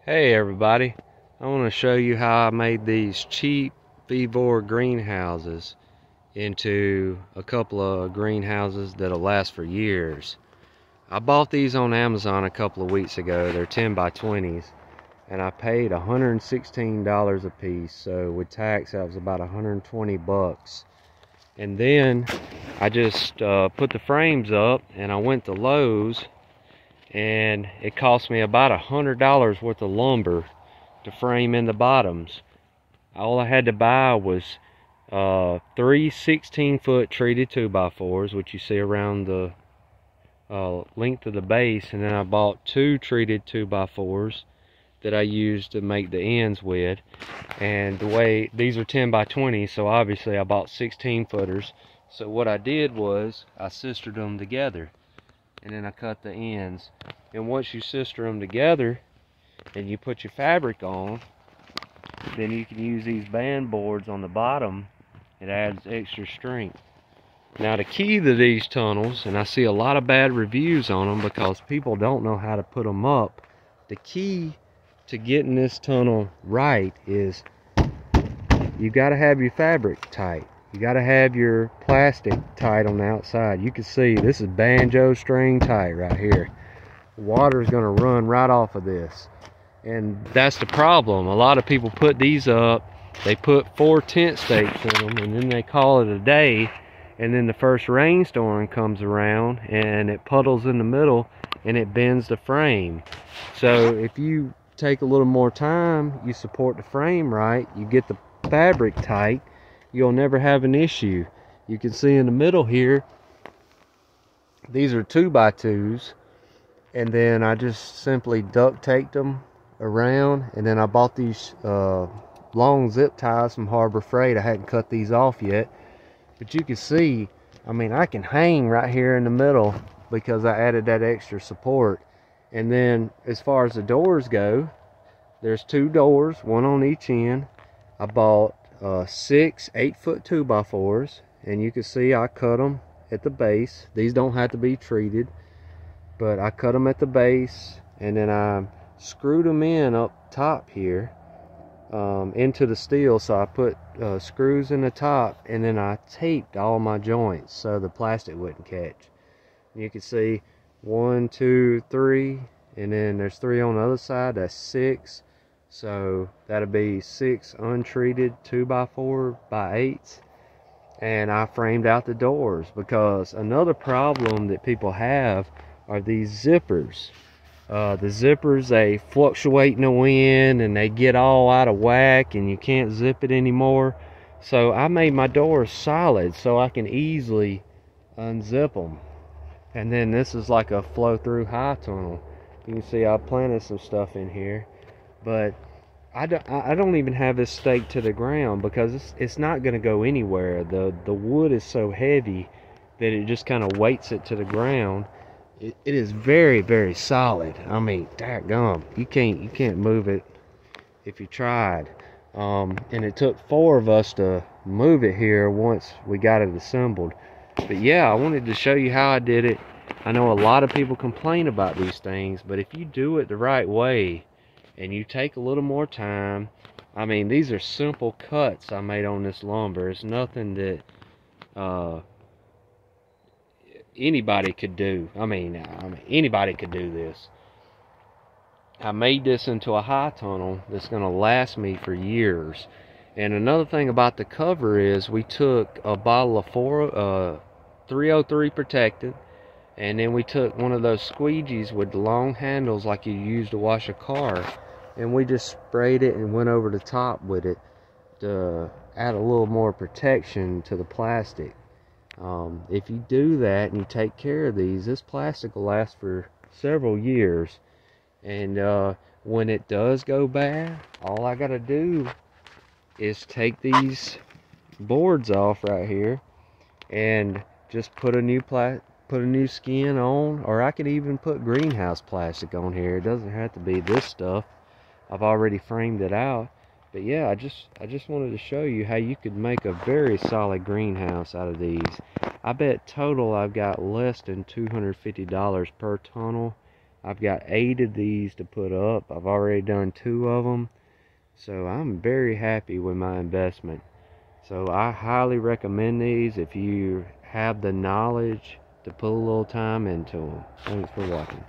Hey everybody, I want to show you how I made these cheap Vevor greenhouses into a couple of greenhouses that'll last for years. I bought these on Amazon a couple of weeks ago. They're 10 by 20s and I paid $116 a piece, so with tax that was about 120 bucks. And then I just put the frames up and I went to Lowe's, and it cost me about $100 worth of lumber to frame in the bottoms. All I had to buy was three 16-foot treated 2x4s, which you see around the length of the base, and then I bought two treated 2x4s that I used to make the ends with. And the way these are 10 by 20, so obviously I bought 16-footers. So what I did was I sistered them together, and then I cut the ends. And once you sister them together and you put your fabric on, then you can use these band boards on the bottom. It adds extra strength. Now the key to these tunnels, and I see a lot of bad reviews on them because people don't know how to put them up. The key to getting this tunnel right is you got to have your fabric tight. You got to have your plastic tight on the outside. You can see this is banjo string tight right here. Water is going to run right off of this, and that's the problem. A lot of people put these up, they put 4 tent stakes in them, and then they call it a day, and then the first rainstorm comes around and it puddles in the middle and it bends the frame. So if you take a little more time, you support the frame right, you get the fabric tight, you'll never have an issue. You can see in the middle here, these are 2x2s, and then I just simply duct taped them around, and then I bought these long zip ties from Harbor Freight. I hadn't cut these off yet, but you can see, I mean, I can hang right here in the middle because I added that extra support. And then as far as the doors go, there's 2 doors, one on each end. I bought 6 8-foot 2x4s, and you can see I cut them at the base. These don't have to be treated, but I cut them at the base, and then I screwed them in up top here into the steel. So I put screws in the top, and then I taped all my joints so the plastic wouldn't catch. You can see 1 2 3, and then there's 3 on the other side. That's 6. So that'll be 6 untreated 2x4x8s. And I framed out the doors, because another problem that people have are these zippers. The zippers, they fluctuate in the wind and they get all out of whack and you can't zip it anymore. So I made my doors solid so I can easily unzip them. And then this is like a flow through high tunnel. You can see I planted some stuff in here, but I don't even have this staked to the ground because it's not going to go anywhere. The wood is so heavy that it just kind of weights it to the ground. It is very, very solid. I mean, dadgum, you can't move it if you tried. And it took 4 of us to move it here once we got it assembled. But yeah, I wanted to show you how I did it. I know a lot of people complain about these things, but if you do it the right way and you take a little more time, I mean, these are simple cuts I made on this lumber. It's nothing that anybody could do. I mean, anybody could do this. I made this into a high tunnel that's going to last me for years. And another thing about the cover is we took a bottle of 303 protectant, and then we took one of those squeegees with the long handles like you use to wash a car, and we just sprayed it and went over the top with it to add a little more protection to the plastic. If you do that and you take care of these, this plastic will last for several years. And when it does go bad, all I gotta do is take these boards off right here and just put a new skin on, or I could even put greenhouse plastic on here. It doesn't have to be this stuff. I've already framed it out. But yeah, I just wanted to show you how you could make a very solid greenhouse out of these. I bet total I've got less than $250 per tunnel, I've got 8 of these to put up. I've already done 2 of them. So I'm very happy with my investment. So I highly recommend these if you have the knowledge to put a little time into them. Thanks for watching.